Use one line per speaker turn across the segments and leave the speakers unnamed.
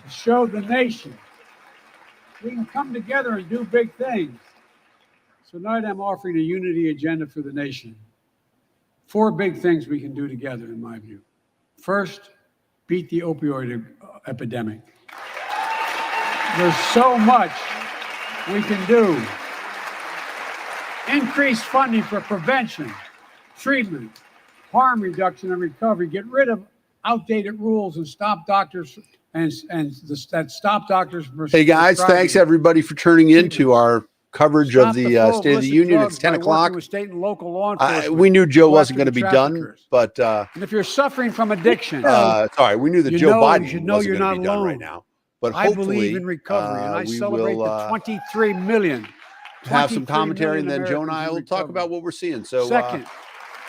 to show the nation we can come together and do big things. So tonight I'm offering a unity agenda for the nation. 4 big things we can do together, in my view. First, beat the opioid epidemic. There's so much we can do. Increase funding for prevention, treatment, harm reduction, and recovery. Get rid of outdated rules and stop doctors stop doctors.
Hey guys, thanks everybody for turning into our coverage of the State of the Union. It's 10 o'clock.
State and local law enforcement.
We knew Joe wasn't going to be done, but
and if you're suffering from addiction,
sorry, we knew that Joe Biden
wasn't going to be done right
now. But
I believe in recovery, and I celebrate the 23 million.
Have some commentary, and then Joe and I will talk about what we're seeing. So,
second,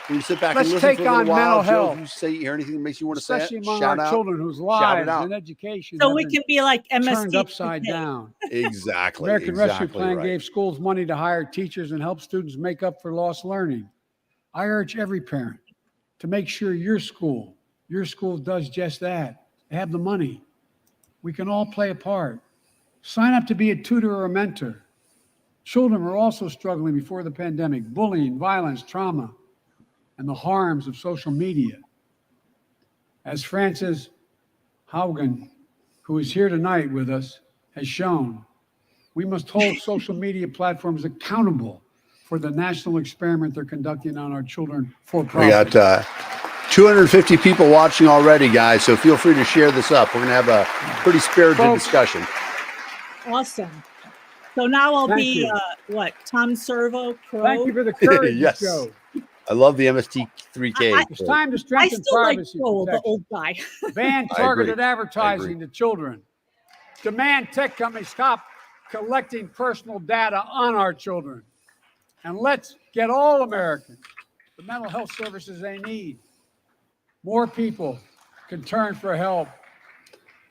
we sit back
let's
and listen
take
for a little
on
while.
mental
Joe,
health.
if you say hear anything that makes you want to say it,
especially among
shout
our
out.
children whose lives and education
so we can be like
turned
MST
upside down.
Exactly.
American Rescue Plan gave schools money to hire teachers and help students make up for lost learning. I urge every parent to make sure your school does just that. Have the money. We can all play a part. Sign up to be a tutor or a mentor. Children were also struggling before the pandemic: bullying, violence, trauma, and the harms of social media. As Frances Haugen, who is here tonight with us, has shown, we must hold social media platforms accountable for the national experiment they're conducting on our children for profit.
We got 250 people watching already, guys, so feel free to share this up. We're going to have a pretty spirited discussion.
Awesome. So now I'll be, Tom Servo Pro?
Thank you for the courage,
yes.
Joe.
I love the MST3K.
It's time to strengthen
I still
privacy
like Joel, the old guy.
Ban targeted advertising to children. Demand tech companies stop collecting personal data on our children. And let's get all Americans the mental health services they need. More people can turn for help,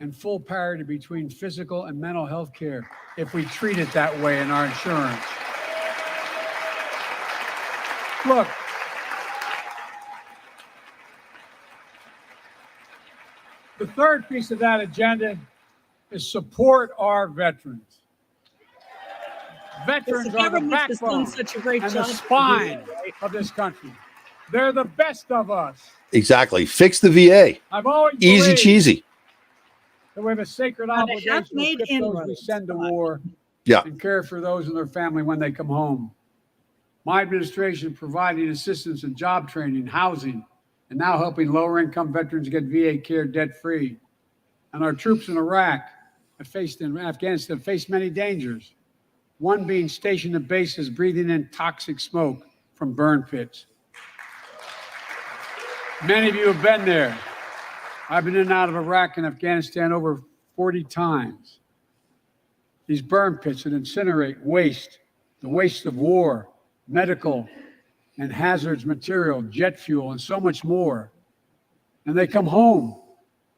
and full parity between physical and mental health care if we treat it that way in our insurance. Look, the third piece of that agenda is support our veterans. Veterans are the backbone and the spine of this country. They're the best of us.
Exactly. Fix the VA.
I've always
easy
believed
cheesy.
that we have a sacred obligation to equip those we send to war and care for those in their family when they come home. My administration providing assistance in job training, housing, and now helping lower-income veterans get VA care debt-free. And our troops in Iraq in Afghanistan faced many dangers, one being stationed at bases breathing in toxic smoke from burn pits. Many of you have been there. I've been in and out of Iraq and Afghanistan over 40 times. These burn pits that incinerate waste, the waste of war, medical and hazardous material, jet fuel, and so much more. And they come home,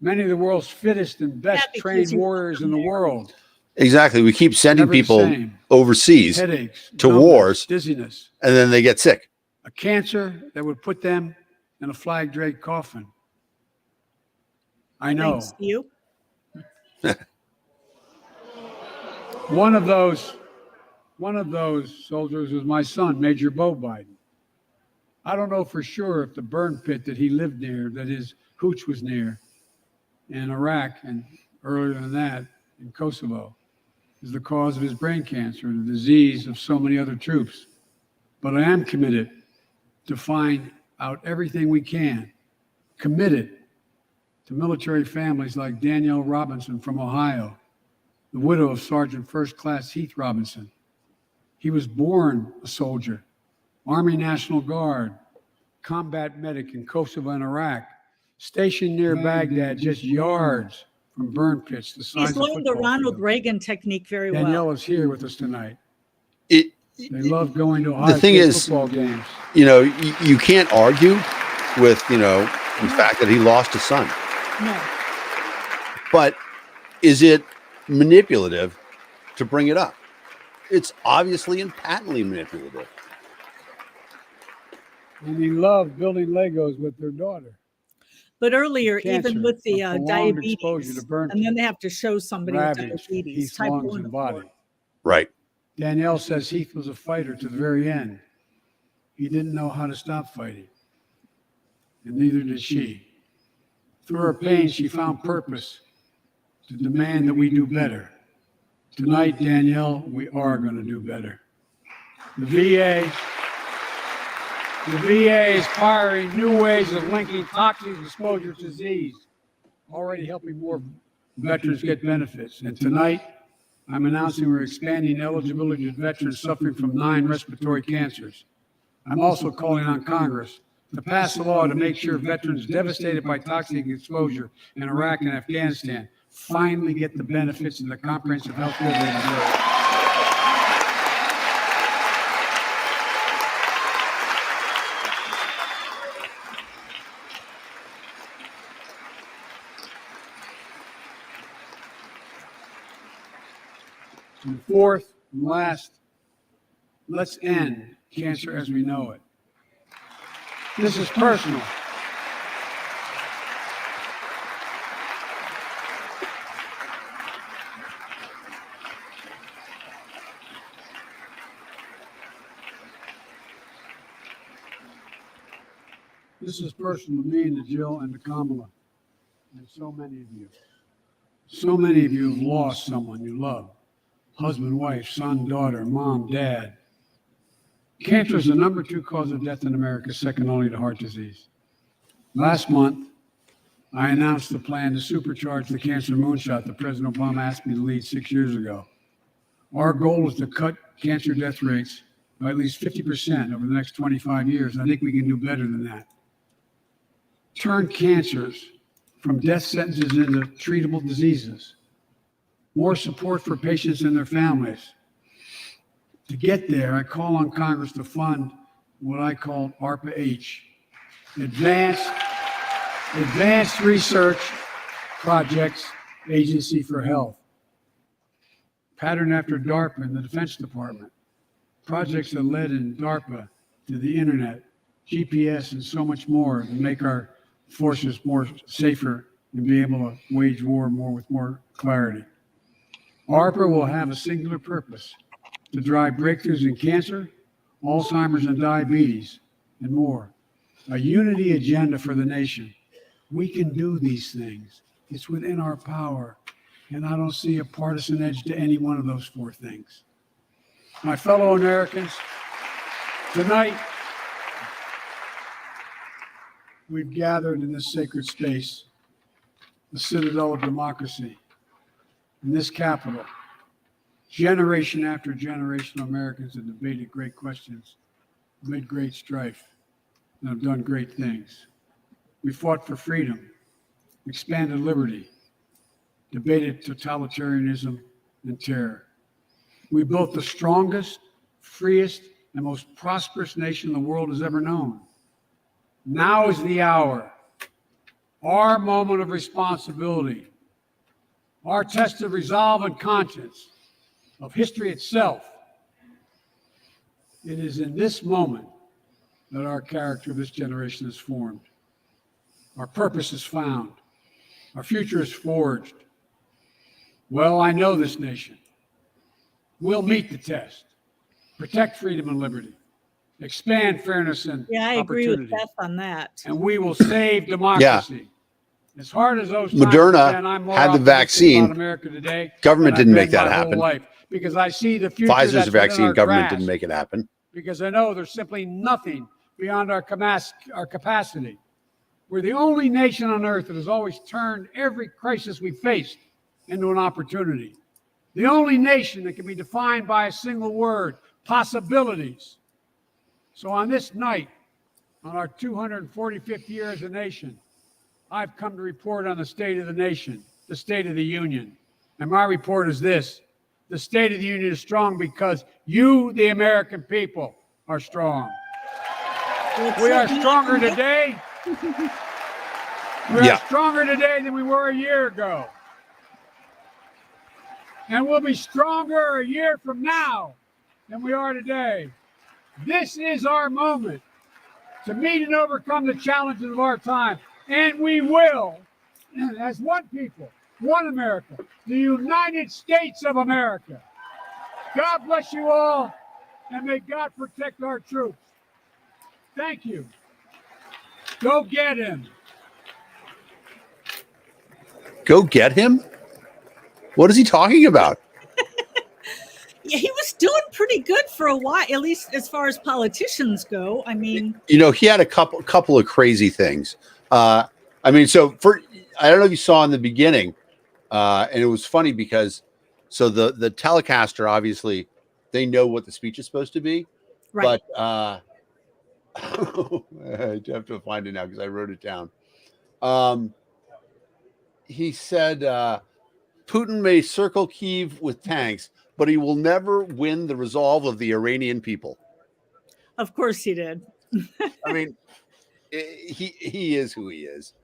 many of the world's fittest and best trained warriors in the world.
Exactly. We keep sending people overseas
headaches,
to wars,
dizziness,
and then they get sick.
A cancer that would put them in a flag draped coffin. I know.
Thanks to you.
One of those soldiers was my son, Major Bo Biden. I don't know for sure if the burn pit that he lived near, that his hooch was near in Iraq and earlier than that in Kosovo, is the cause of his brain cancer, the disease of so many other troops. But I am committed to find out everything we can, committed to military families like Danielle Robinson from Ohio, the widow of Sergeant First Class Heath Robinson. He was born a soldier, Army National Guard, combat medic in Kosovo and Iraq, stationed near Baghdad, just yards from burn pits.
He's learned the Ronald Reagan technique very well.
Danielle is here with us tonight. They love going to Ohio
the thing
State
is,
football games.
You know, you can't argue with, the fact that he lost a son.
No.
But is it manipulative to bring it up? It's obviously and patently manipulative.
And he loved building Legos with their daughter.
But earlier,
Cancer
even with the
from prolonged
diabetes,
exposure to burn
and then
pits,
they have to show somebody with
ravaged
diabetes,
Heath's
type
lungs
1
and
and
body.
4.
Right.
Danielle says Heath was a fighter to the very end. He didn't know how to stop fighting, and neither did she. Through her pain, she found purpose to demand that we do better. Tonight, Danielle, we are going to do better. The VA is pioneering new ways of linking toxic exposure to disease, already helping more veterans get benefits. And tonight, I'm announcing we're expanding eligibility to veterans suffering from 9 respiratory cancers. I'm also calling on Congress to pass a law to make sure veterans devastated by toxic exposure in Iraq and Afghanistan finally get the benefits of the comprehensive health care they deserve. And fourth and last, let's end cancer as we know it. This is personal. This is personal to me and to Jill and to Kamala and so many of you. So many of you have lost someone you love. Husband, wife, son, daughter, mom, dad. Cancer is the number 2 cause of death in America, second only to heart disease. Last month, I announced the plan to supercharge the cancer moonshot that President Obama asked me to lead 6 years ago. Our goal is to cut cancer death rates by at least 50% over the next 25 years. I think we can do better than that. Turn cancers from death sentences into treatable diseases. More support for patients and their families. To get there, I call on Congress to fund what I call ARPA-H, Advanced Research Projects Agency for Health. Patterned after DARPA in the Defense Department. Projects that led in DARPA to the internet, GPS, and so much more to make our forces more safer and be able to wage war with more clarity. ARPA will have a singular purpose: to drive breakthroughs in cancer, Alzheimer's and diabetes, and more. A unity agenda for the nation. We can do these things. It's within our power, and I don't see a partisan edge to any one of those 4 things. My fellow Americans, tonight, we've gathered in this sacred space, the citadel of democracy, in this Capitol. Generation after generation of Americans have debated great questions, made great strife, and have done great things. We fought for freedom, expanded liberty, debated totalitarianism and terror. We built the strongest, freest, and most prosperous nation the world has ever known. Now is the hour, our moment of responsibility, our test of resolve and conscience, of history itself. It is in this moment that our character of this generation is formed. Our purpose is found. Our future is forged. Well, I know this nation. We'll meet the test. Protect freedom and liberty. Expand fairness and
I agree with
opportunity.
Beth on that.
And we will save democracy. As hard as those times
Moderna
have been, I'm more
had the
optimistic
vaccine.
about America today.
Government
than I've
didn't make
been
that
my whole
happen.
life, because I see the future
Pfizer's
that's within
vaccine,
our
government
grasp,
didn't make it happen.
because I know there's simply nothing beyond our capacity. We're the only nation on earth that has always turned every crisis we faced into an opportunity. The only nation that can be defined by a single word: possibilities. So on this night, on our 245th year as a nation, I've come to report on the state of the nation, the State of the Union. And my report is this: the State of the Union is strong because you, the American people, are strong. We are stronger today. We are stronger today than we were a year ago. And we'll be stronger a year from now than we are today. This is our moment to meet and overcome the challenges of our time. And we will, as one people, one America, the United States of America. God bless you all, and may God protect our troops. Thank you. Go get him.
Go get him? What is he talking about?
Yeah, he was doing pretty good for a while, at least as far as politicians go. I mean,
You know, he had a couple of crazy things. I mean, so I don't know if you saw in the beginning, and it was funny because so the telecaster, obviously they know what the speech is supposed to be,
right.
but I have to find it now because I wrote it down. He said Putin may circle Kyiv with tanks, but he will never win the resolve of the Iranian people.
Of course he did.
I mean, he is who he is.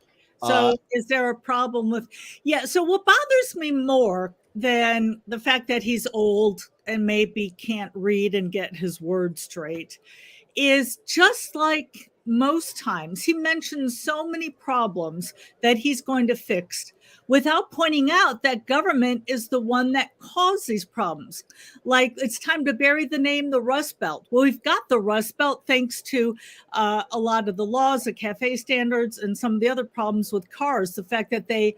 So is there a problem with, yeah. So what bothers me more than the fact that he's old and maybe can't read and get his words straight is just like most times he mentions so many problems that he's going to fix without pointing out that government is the one that caused these problems. Like it's time to bury the name the Rust Belt. Well, we've got the Rust Belt thanks to a lot of the laws, the cafe standards, and some of the other problems with cars. The fact that they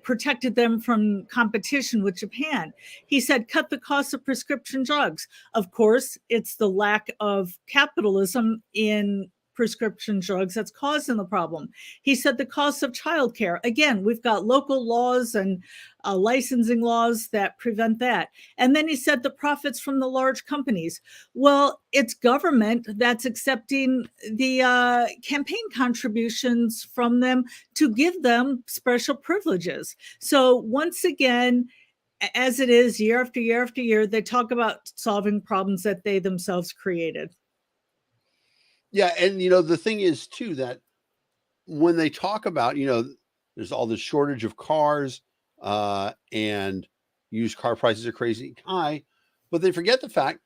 protected them from competition with Japan. He said, cut the cost of prescription drugs. Of course, it's the lack of capitalism in prescription drugs that's causing the problem. He said the cost of childcare. Again, we've got local laws and licensing laws that prevent that. And then he said the profits from the large companies. Well, it's government that's accepting the campaign contributions from them to give them special privileges. So once again, as it is year after year after year, they talk about solving problems that they themselves created.
Yeah, and the thing is too that when they talk about, there's all this shortage of cars, and used car prices are crazy high, but they forget the fact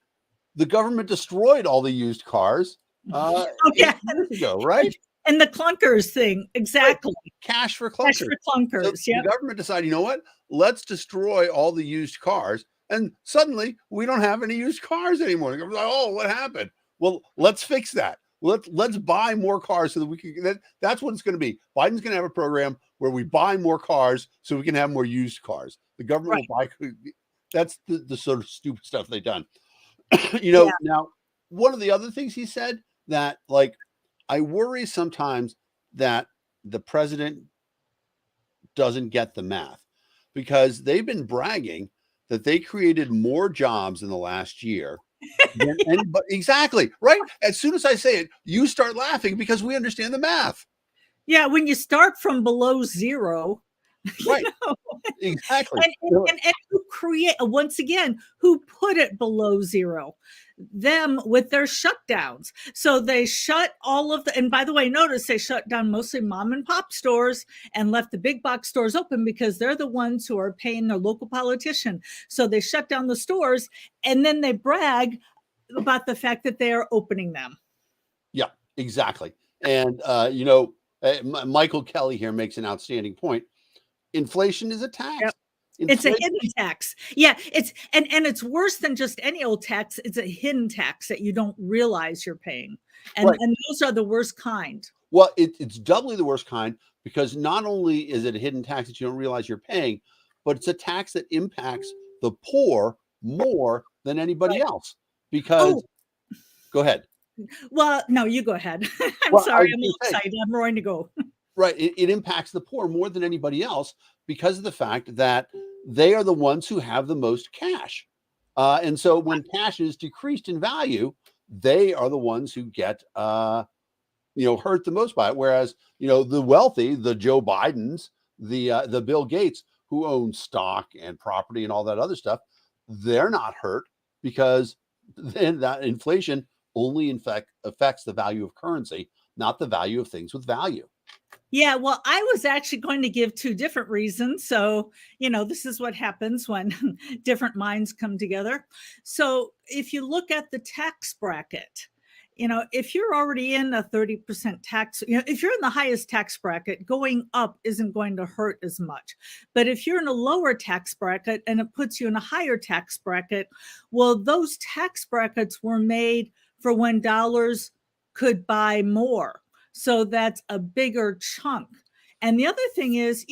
the government destroyed all the used cars
Oh,
8
yeah.
years ago, right?
And the clunkers thing, exactly.
Right. Cash for
Cash
clunkers.
for clunkers,
So
yep.
the government decided, you know what? Let's destroy all the used cars, and suddenly we don't have any used cars anymore. The government's like, oh, what happened? Well, let's fix that. Let's buy more cars so that we can. That's what it's going to be. Biden's going to have a program where we buy more cars so we can have more used cars. The government will buy. That's the sort of stupid stuff they've done.
Yeah.
Now, one of the other things he said that, like, I worry sometimes that the president doesn't get the math because they've been bragging that they created more jobs in the last year than anybody. Exactly. Right. As soon as I say it, you start laughing because we understand the math.
Yeah, when you start from below zero,
Right.
know,
Exactly.
and who create, once again, who put it below zero? Them with their shutdowns. So they shut all of the, and by the way, notice they shut down mostly mom and pop stores and left the big box stores open because they're the ones who are paying their local politician. So they shut down the stores and then they brag about the fact that they are opening them.
Yeah, exactly. And, Michael Kelly here makes an outstanding point. Inflation is a tax.
Yep. It's a hidden tax. Yeah, it's and it's worse than just any old tax. It's a hidden tax that you don't realize you're paying. And,
right.
And those are the worst kind.
Well, it's doubly the worst kind because not only is it a hidden tax that you don't realize you're paying, but it's a tax that impacts the poor more than anybody else. Because go ahead.
Well, no, you go ahead. I'm sorry. I'm excited. I'm roaring to go.
Right. It impacts the poor more than anybody else because of the fact that they are the ones who have the most cash. And so when cash is decreased in value, they are the ones who get, hurt the most by it. Whereas, the wealthy, the Joe Bidens, the Bill Gates, who own stock and property and all that other stuff, they're not hurt because then that inflation only affects the value of currency, not the value of things with value.
Yeah, well, I was actually going to give two different reasons. So, this is what happens when different minds come together. So, if you look at the tax bracket, if you're already in a 30% tax, if you're in the highest tax bracket, going up isn't going to hurt as much. But if you're in a lower tax bracket and it puts you in a higher tax bracket, well, those tax brackets were made for when dollars could buy more. So that's a bigger chunk. And the other thing is,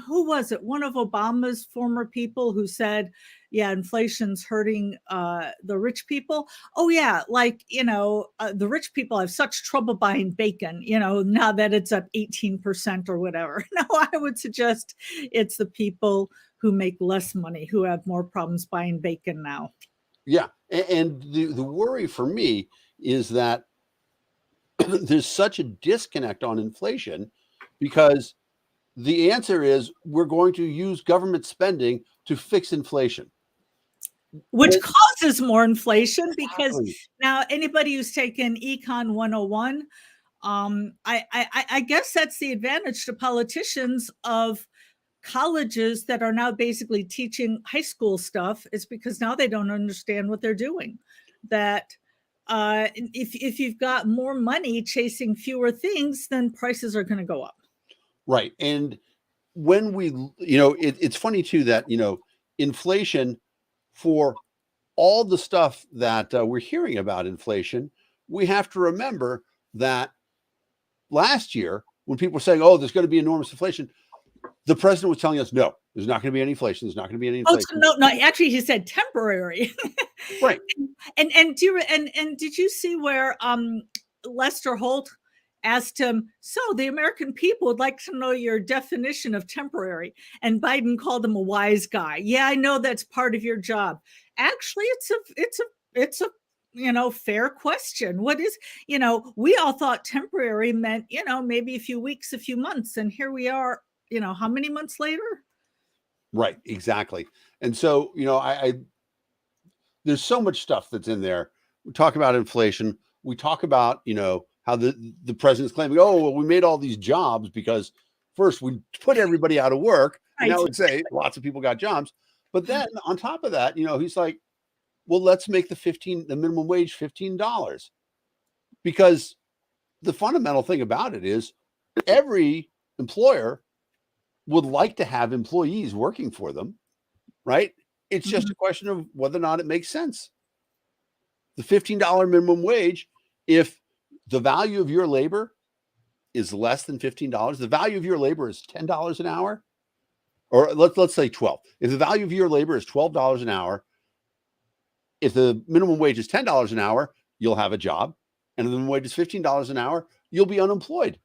who was it? One of Obama's former people who said, yeah, inflation's hurting the rich people. Oh, yeah. The rich people have such trouble buying bacon, now that it's up 18% or whatever. No, I would suggest it's the people who make less money who have more problems buying bacon now.
Yeah. And the worry for me is that there's such a disconnect on inflation, because the answer is we're going to use government spending to fix inflation,
which causes more inflation. Because
Exactly.
now anybody who's taken Econ 101, I guess that's the advantage to politicians of colleges that are now basically teaching high school stuff, is because now they don't understand what they're doing. That if you've got more money chasing fewer things, then prices are going to go up.
Right. And when it's funny too that, inflation, for all the stuff that we're hearing about inflation, we have to remember that last year, when people were saying, oh, there's going to be enormous inflation, the president was telling us, no, there's not going to be any inflation. There's not going to be any inflation.
Oh, no, actually, he said temporary.
Right.
And did you see where Lester Holt asked him, so the American people would like to know your definition of temporary, and Biden called him a wise guy. Yeah, I know that's part of your job. Actually, it's a fair question. What is, we all thought temporary meant, maybe a few weeks, a few months, and here we are, how many months later?
Right, exactly. And so, I there's so much stuff that's in there. We talk about inflation. We talk about, how the president's claiming, oh, well, we made all these jobs because first we put everybody out of work. And I would say lots of people got jobs. But then on top of that, he's like, well, let's make the minimum wage $15. Because the fundamental thing about it is every employer would like to have employees working for them, right? It's just a question of whether or not it makes sense. The $15 minimum wage, if the value of your labor is less than $15, the value of your labor is $10 an hour, or let's say 12. If the value of your labor is $12 an hour, if the minimum wage is $10 an hour, you'll have a job. And if the minimum wage is $15 an hour, you'll be unemployed.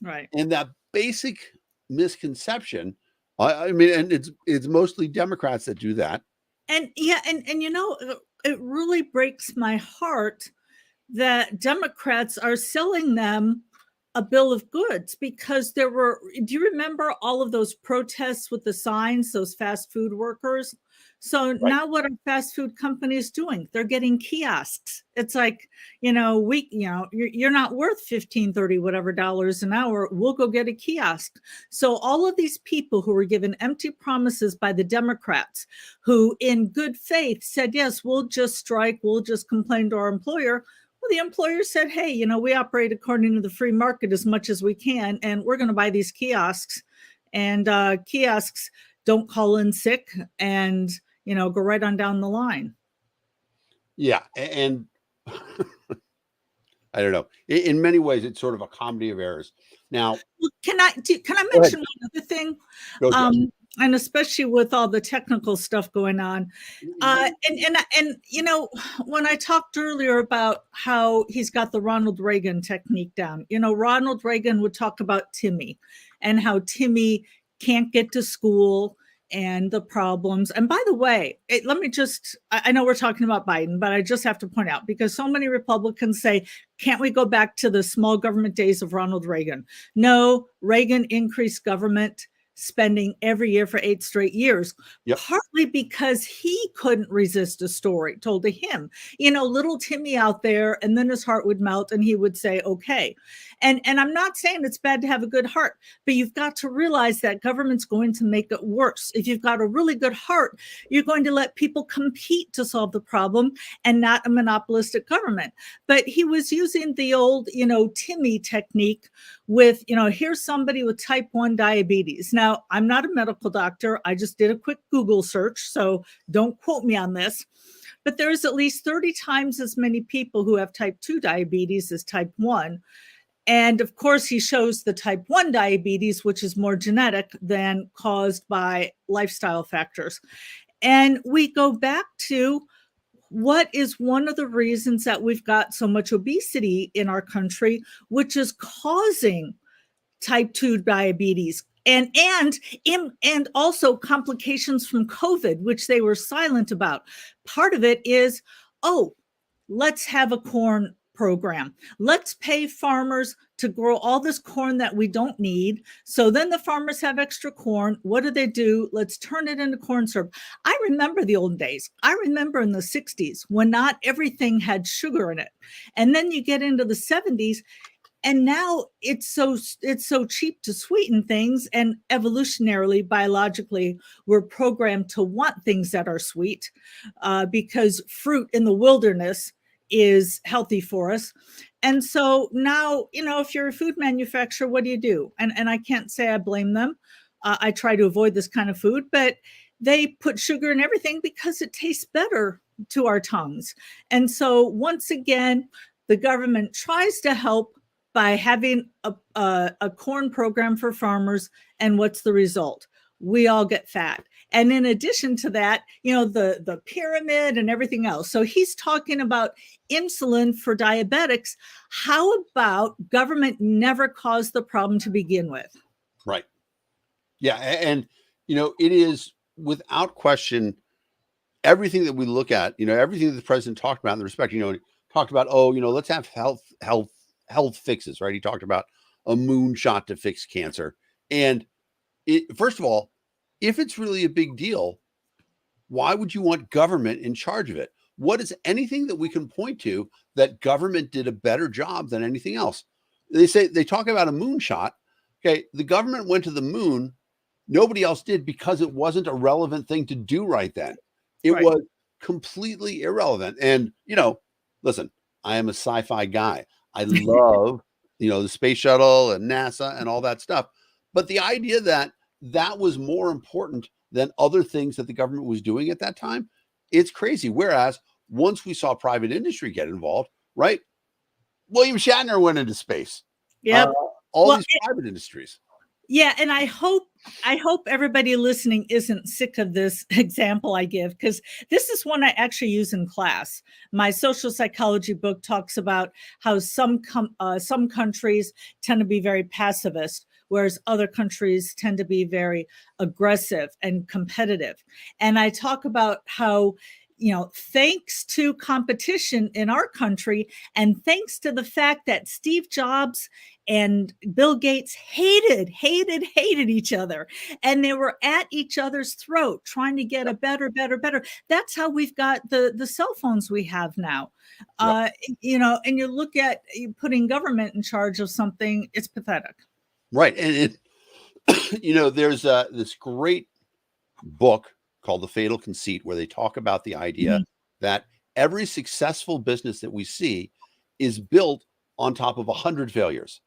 Right.
And that basic misconception, I mean, and it's mostly Democrats that do that.
And yeah, and it really breaks my heart that Democrats are selling them a bill of goods, because do you remember all of those protests with the signs, those fast food workers? So now what are fast food companies doing? They're getting kiosks. It's like, you're not worth 15, 30, whatever dollars an hour. We'll go get a kiosk. So all of these people who were given empty promises by the Democrats, who in good faith said, yes, we'll just strike, we'll just complain to our employer. Well, the employer said, hey, we operate according to the free market as much as we can, and we're going to buy these kiosks. And kiosks don't call in sick, and, go right on down the line.
Yeah. And I don't know. In many ways, it's sort of a comedy of errors. Now,
can I mention one other thing? And especially with all the technical stuff going on. And when I talked earlier about how he's got the Ronald Reagan technique down, Ronald Reagan would talk about Timmy and how Timmy can't get to school and the problems. And by the way, I know we're talking about Biden, but I just have to point out, because so many Republicans say, can't we go back to the small government days of Ronald Reagan? No, Reagan increased government spending every year for 8 straight years, partly because he couldn't resist a story told to him, little Timmy out there, and then his heart would melt and he would say, okay. And I'm not saying it's bad to have a good heart, but you've got to realize that government's going to make it worse. If you've got a really good heart, you're going to let people compete to solve the problem and not a monopolistic government. But he was using the old, Timmy technique with, here's somebody with type 1 diabetes. Now, I'm not a medical doctor. I just did a quick Google search, so don't quote me on this. But there's at least 30 times as many people who have type 2 diabetes as type 1. And of course, he shows the type 1 diabetes, which is more genetic than caused by lifestyle factors. And we go back to what is one of the reasons that we've got so much obesity in our country, which is causing type 2 diabetes and also complications from COVID, which they were silent about. Part of it is, let's have a corn program. Let's pay farmers to grow all this corn that we don't need. So then the farmers have extra corn. What do? Let's turn it into corn syrup. I remember the old days. I remember in the 60s when not everything had sugar in it. And then you get into the 70s, and now it's so cheap to sweeten things, and evolutionarily, biologically, we're programmed to want things that are sweet because fruit in the wilderness is healthy for us. And so now, if you're a food manufacturer, what do? And I can't say I blame them. I try to avoid this kind of food, but they put sugar in everything because it tastes better to our tongues. And so once again, the government tries to help by having a corn program for farmers. And what's the result? We all get fat. And in addition to that, the pyramid and everything else. So he's talking about insulin for diabetics. How about government never caused the problem to begin with?
Right. Yeah. And, it is without question, everything that we look at, everything that the president talked about in the respect, talked about, let's have health fixes, right? He talked about a moonshot to fix cancer. And first of all, if it's really a big deal, why would you want government in charge of it? What is anything that we can point to that government did a better job than anything else? They talk about a moonshot. Okay. The government went to the moon. Nobody else did because it wasn't a relevant thing to do right then. It was completely irrelevant. And, listen, I am a sci-fi guy. I love, the space shuttle and NASA and all that stuff. But the idea that was more important than other things that the government was doing at that time, it's crazy. Whereas once we saw private industry get involved, right? William Shatner went into space.
Yeah.
These private industries.
Yeah. And I hope everybody listening isn't sick of this example I give, because this is one I actually use in class. My social psychology book talks about how some countries tend to be very pacifist, whereas other countries tend to be very aggressive and competitive. And I talk about how, thanks to competition in our country, and thanks to the fact that Steve Jobs and Bill Gates hated each other, and they were at each other's throat trying to get a better. That's how we've got the cell phones we have now. And you look at putting government in charge of something, it's pathetic.
Right. And there's this great book called The Fatal Conceit, where they talk about the idea that every successful business that we see is built on top of 100 failures.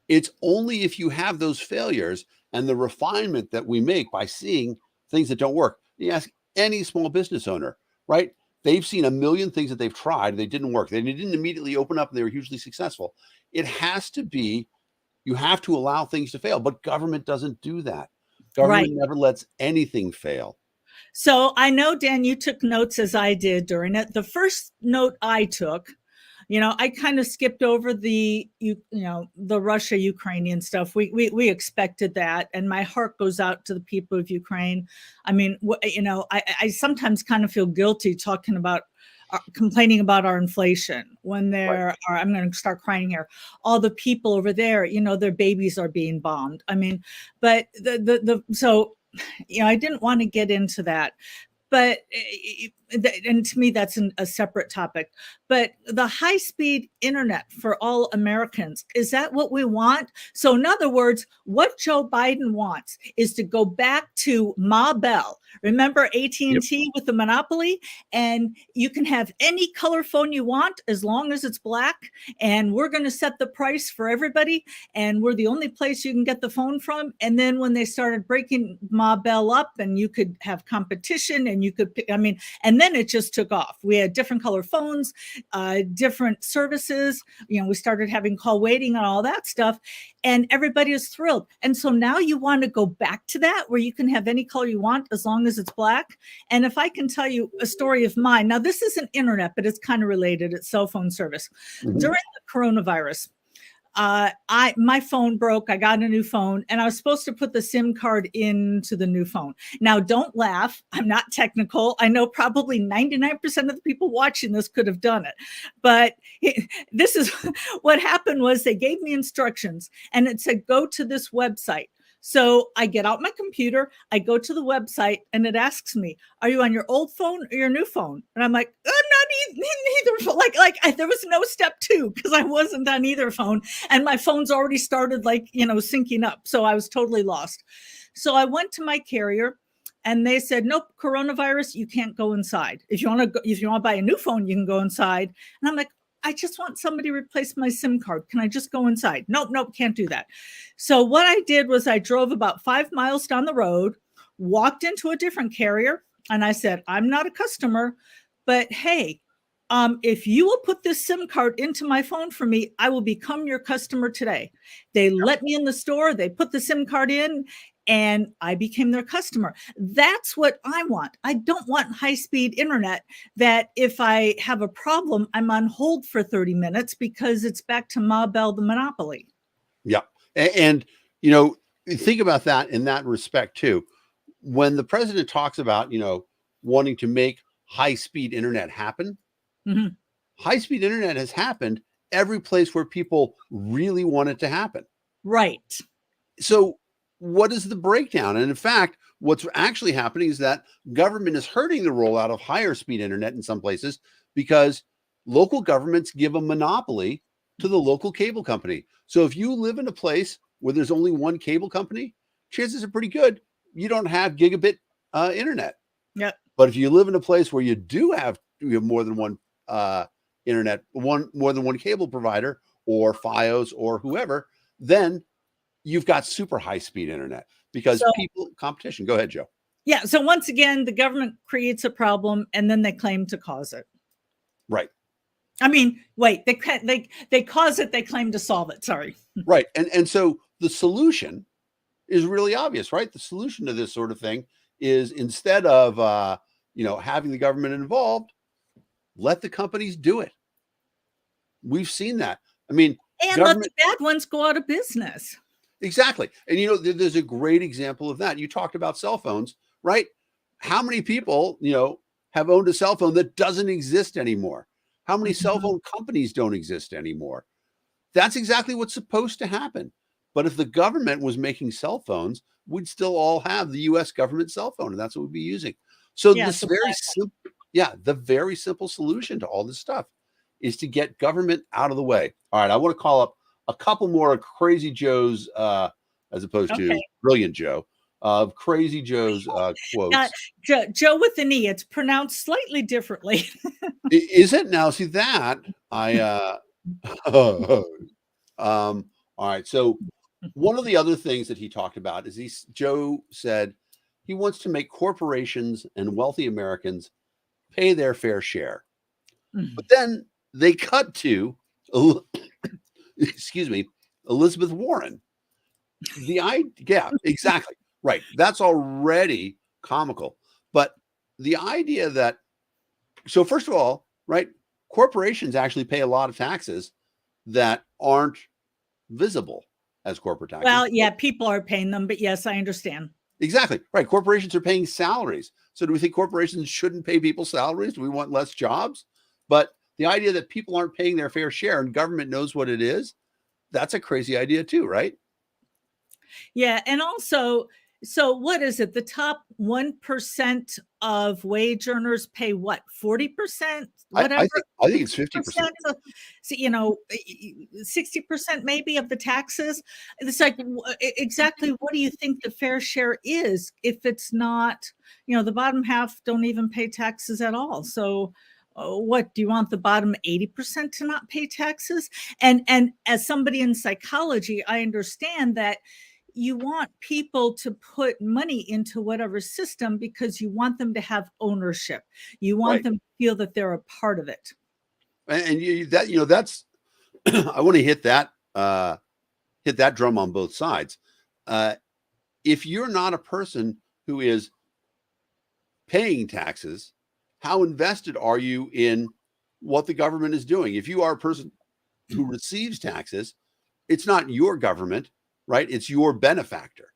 It's only if you have those failures and the refinement that we make by seeing things that don't work. You ask any small business owner, right? They've seen a million things that they've tried, they didn't work. They didn't immediately open up and they were hugely successful. It has to be, you have to allow things to fail, but government doesn't do that. Government never lets anything fail.
So I know, Dan, you took notes as I did during it. The first note I took, I kind of skipped over the Russia-Ukrainian stuff. We expected that. And my heart goes out to the people of Ukraine. I mean, I sometimes kind of feel guilty talking about complaining about our inflation when there are, I'm going to start crying here, all the people over there, their babies are being bombed. I mean, but so I didn't want to get into that, but and to me, that's a separate topic. But the high-speed internet for all Americans, is that what we want? So in other words, what Joe Biden wants is to go back to Ma Bell. Remember AT&T with the monopoly? And you can have any color phone you want as long as it's black. And we're going to set the price for everybody. And we're the only place you can get the phone from. And then when they started breaking Ma Bell up and you could have competition and you could pick, and then it just took off. We had different color phones, different services. We started having call waiting and all that stuff. And everybody is thrilled. And so now you want to go back to that where you can have any color you want as long as it's black. And if I can tell you a story of mine, now this isn't internet, but it's kind of related. It's cell phone service. During the coronavirus, my phone broke. I got a new phone and I was supposed to put the SIM card into the new phone. Now, don't laugh. I'm not technical. I know probably 99% of the people watching this could have done it, but this is what happened was they gave me instructions and it said, go to this website. So I get out my computer, I go to the website and it asks me, are you on your old phone or your new phone? And I'm like, I'm not neither phone. There was no step 2 because I wasn't on either phone and my phone's already started syncing up. So I was totally lost. So I went to my carrier and they said, nope, coronavirus, you can't go inside. If you want to buy a new phone, you can go inside. And I'm like, I just want somebody to replace my SIM card. Can I just go inside? Nope, can't do that. So what I did was I drove about 5 miles down the road, walked into a different carrier, and I said, I'm not a customer, but hey, if you will put this SIM card into my phone for me, I will become your customer today. They let me in the store, they put the SIM card in, and I became their customer. That's what I want. I don't want high-speed internet that if I have a problem, I'm on hold for 30 minutes because it's back to Ma Bell, the monopoly.
Yeah. And think about that in that respect too. When the president talks about, wanting to make high-speed internet happen, high-speed internet has happened every place where people really want it to happen.
Right.
So what is the breakdown? And in fact, what's actually happening is that government is hurting the rollout of higher speed internet in some places because local governments give a monopoly to the local cable company. So if you live in a place where there's only one cable company, chances are pretty good you don't have gigabit internet.
Yep.
But if you live in a place where you have more than one internet, more than one cable provider or Fios or whoever, then you've got super high speed internet because competition. Go ahead, Joe.
Yeah. So once again, the government creates a problem and then they claim to cause it.
Right.
Wait, they cause it. They claim to solve it. Sorry.
Right. And so the solution is really obvious, right? The solution to this sort of thing is instead of, having the government involved, let the companies do it. We've seen that. And
let the bad ones go out of business.
Exactly. And, there's a great example of that. You talked about cell phones, right? How many people, have owned a cell phone that doesn't exist anymore? How many cell phone companies don't exist anymore? That's exactly what's supposed to happen. But if the government was making cell phones, we'd still all have the U.S. government cell phone, and that's what we'd be using. So the very simple solution to all this stuff is to get government out of the way. All right, I want to call up a couple more Crazy Joe's, as opposed to Brilliant Joe, of Crazy Joe's quotes.
Joe with an E. It's pronounced slightly differently.
Is it? Now, see that all right. So one of the other things that he talked about is Joe said he wants to make corporations and wealthy Americans pay their fair share. But then they cut to Elizabeth Warren. Yeah, exactly. Right. That's already comical. But the idea that, so first of all, right, corporations actually pay a lot of taxes that aren't visible as corporate taxes.
Well, yeah, people are paying them, but yes, I understand.
Exactly. Right. Corporations are paying salaries. So do we think corporations shouldn't pay people salaries? Do we want less jobs? But the idea that people aren't paying their fair share and government knows what it is, that's a crazy idea too, right?
Yeah. And also, So what is it? The top 1% of wage earners pay what? 40%, whatever.
I think it's 50%.
60%, so, you know, 60% maybe of the taxes. It's like exactly what do you think the fair share is if it's not, you know, the bottom half don't even pay taxes at all. So what do you want the bottom 80% to not pay taxes? And as somebody in psychology, I understand that you want people to put money into whatever system because you want them to have ownership. You want
Right.
them to feel that they're a part of it.
And that's I want to hit that drum on both sides. If you're not a person who is paying taxes, how invested are you in what the government is doing? If you are a person who receives taxes, it's not your government, right? It's your benefactor.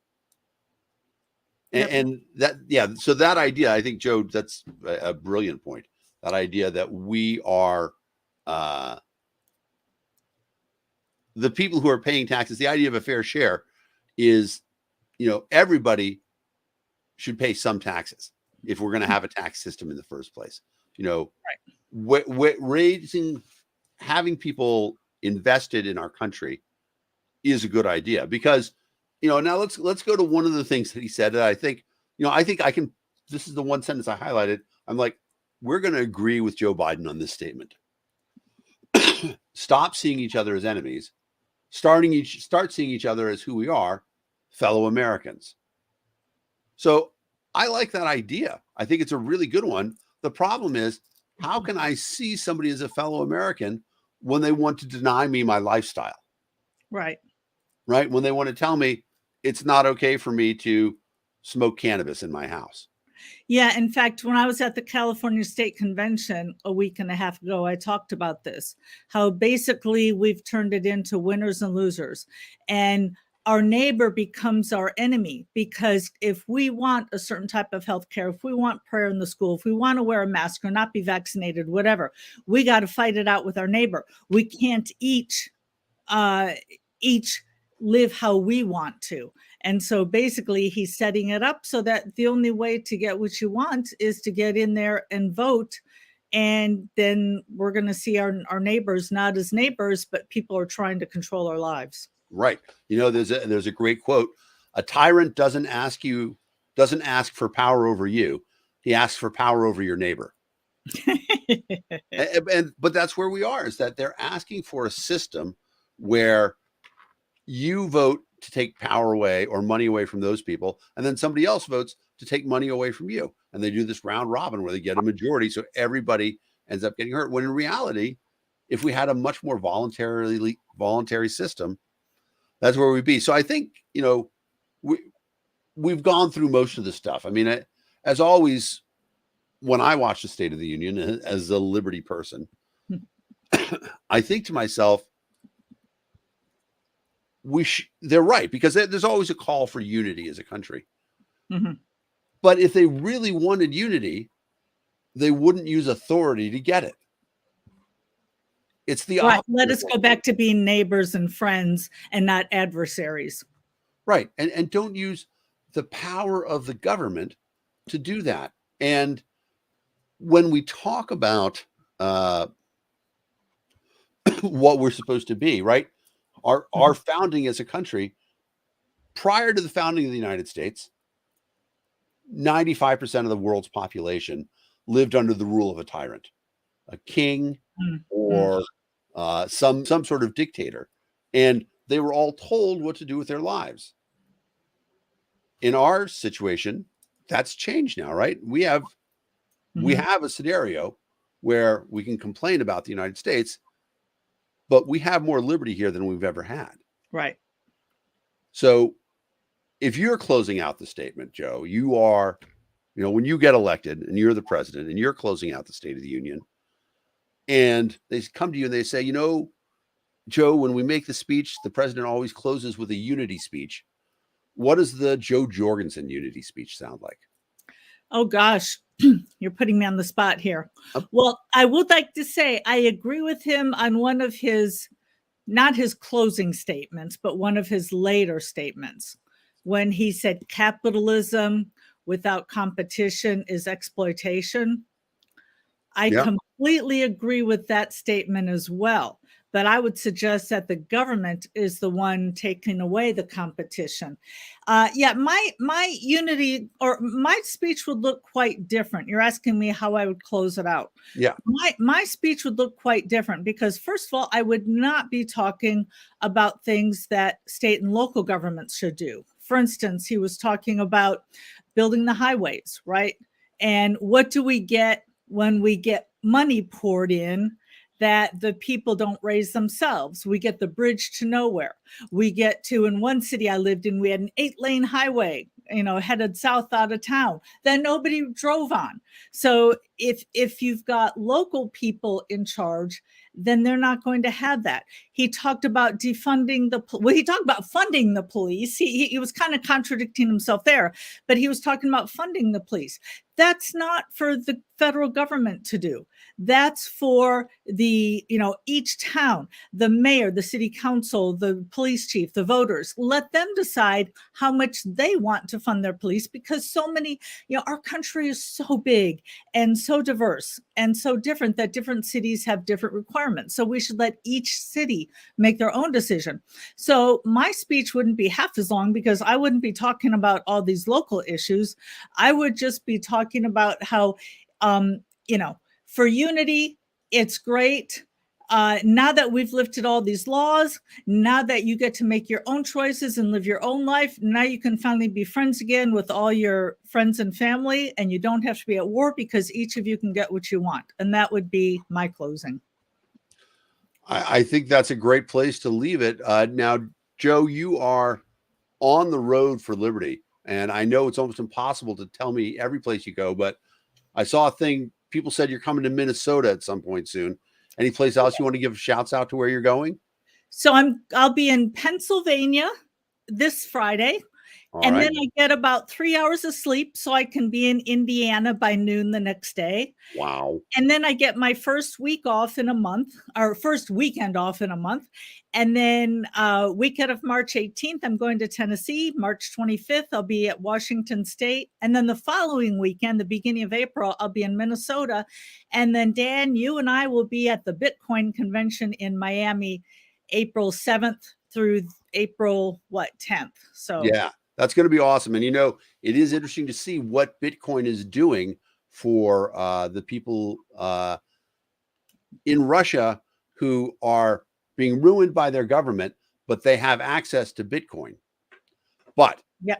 Yep.
And that, yeah. So that idea, I think, Joe, that's a brilliant point. That idea that we are the people who are paying taxes. The idea of a fair share is, everybody should pay some taxes if we're going to have a tax system in the first place. Right. Having people invested in our country is a good idea because, now let's go to one of the things that he said that I think I can, this is the one sentence I highlighted. I'm like, we're going to agree with Joe Biden on this statement. Stop seeing each other as enemies, start seeing each other as who we are, fellow Americans. So I like that idea. I think it's a really good one. The problem is, how can I see somebody as a fellow American when they want to deny me my lifestyle?
Right.
Right. When they want to tell me it's not okay for me to smoke cannabis in my house.
Yeah. In fact, when I was at the California State Convention a week and a half ago, I talked about this, how basically we've turned it into winners and losers. And our neighbor becomes our enemy because if we want a certain type of health care, if we want prayer in the school, if we want to wear a mask or not be vaccinated, whatever, we got to fight it out with our neighbor. We can't each live how we want to. And so basically he's setting it up so that the only way to get what you want is to get in there and vote. And then we're going to see our neighbors not as neighbors, but people are trying to control our lives.
Right. There's a great quote. A tyrant doesn't ask for power over you. He asks for power over your neighbor. But that's where we are, is that they're asking for a system where you vote to take power away or money away from those people, and then somebody else votes to take money away from you. And they do this round robin where they get a majority, so everybody ends up getting hurt. When in reality, if we had a much more voluntary system, that's where we'd be. So I think, we've gone through most of the stuff. I mean, as always, when I watch the State of the Union as a liberty person, I think to myself, they're right, because there's always a call for unity as a country.
Mm-hmm.
But if they really wanted unity, they wouldn't use authority to get it. It's the opposite.
Let us go back to being neighbors and friends and not adversaries.
Right. And don't use the power of the government to do that. And when we talk about what we're supposed to be, right? Our founding as a country, prior to the founding of the United States, 95% of the world's population lived under the rule of a tyrant, a king, or some sort of dictator. And they were all told what to do with their lives. In our situation, that's changed now, right? We have a scenario where we can complain about the United States, but we have more liberty here than we've ever had.
Right.
So if you're closing out the statement, Joe, you are, when you get elected and you're the president and you're closing out the State of the Union, and they come to you and they say, Joe, when we make the speech, the president always closes with a unity speech. What does the Joe Jorgensen unity speech sound like?
Oh, gosh, you're putting me on the spot here. Well, I would like to say I agree with him on one of his, not his closing statements, but one of his later statements, when he said capitalism without competition is exploitation. I
Yeah.
completely agree with that statement as well. But I would suggest that the government is the one taking away the competition. Yeah, my unity or my speech would look quite different. You're asking me how I would close it out.
Yeah.
My speech would look quite different because, first of all, I would not be talking about things that state and local governments should do. For instance, he was talking about building the highways, right? And what do we get when we get money poured in that the people don't raise themselves? We get the bridge to nowhere. We get to, in one city I lived in, we had an 8-lane highway, headed south out of town that nobody drove on. So if you've got local people in charge, then they're not going to have that. He talked about defunding he talked about funding the police. He was kind of contradicting himself there, but he was talking about funding the police. That's not for the federal government to do. That's for each town, the mayor, the city council, the police chief, the voters. Let them decide how much they want to fund their police, because so many, our country is so big and so diverse and so different that different cities have different requirements. So we should let each city make their own decision. So my speech wouldn't be half as long because I wouldn't be talking about all these local issues. I would just be talking about how, for unity, it's great. Now that we've lifted all these laws, now that you get to make your own choices and live your own life, now you can finally be friends again with all your friends and family, and you don't have to be at war because each of you can get what you want. And that would be my closing.
I think that's a great place to leave it. Now, Joe, you are on the road for liberty, and I know it's almost impossible to tell me every place you go, but I saw a thing. People said you're coming to Minnesota at some point soon. Any place else you want to give shouts out to where you're going?
So I'll be in Pennsylvania this Friday.
All
and
right.
then I get about 3 hours of sleep so I can be in Indiana by noon the next day.
Wow.
And then I get my first week off in a month, or first weekend off in a month. And then weekend of March 18th, I'm going to Tennessee. March 25th, I'll be at Washington State. And then the following weekend, the beginning of April, I'll be in Minnesota. And then, Dan, you and I will be at the Bitcoin convention in Miami, April 7th through April, 10th. So
yeah, that's going to be awesome. And, it is interesting to see what Bitcoin is doing for the people in Russia who are being ruined by their government, but they have access to Bitcoin. But
yeah,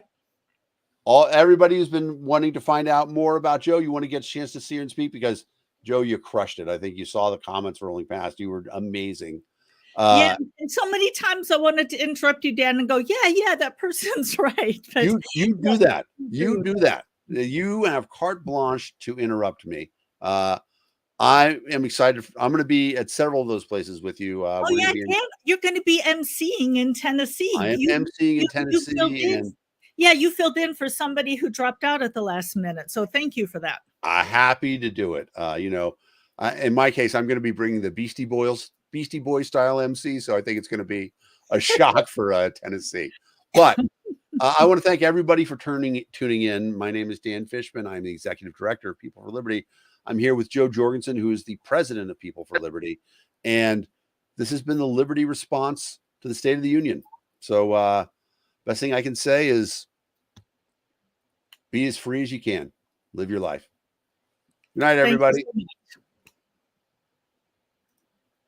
everybody who's been wanting to find out more about Joe, you want to get a chance to see her and speak, because Joe, you crushed it. I think you saw the comments rolling past. You were amazing.
Yeah, and so many times I wanted to interrupt you, Dan, and go, yeah, that person's right. But
you do that. You do that. You have carte blanche to interrupt me. I am excited. I'm going to be at several of those places with you.
Dan, you're going to be emceeing in Tennessee.
I am emceeing in Tennessee, and
you filled in for somebody who dropped out at the last minute. So thank you for that.
I'm happy to do it. In my case, I'm going to be bringing the Beastie Boy style MC. So I think it's going to be a shock for Tennessee. But I want to thank everybody for tuning in. My name is Dan Fishman. I'm the executive director of People for Liberty. I'm here with Joe Jorgensen, who is the president of People for Liberty. And this has been the Liberty response to the State of the Union. So best thing I can say is be as free as you can. Live your life. Good night, everybody.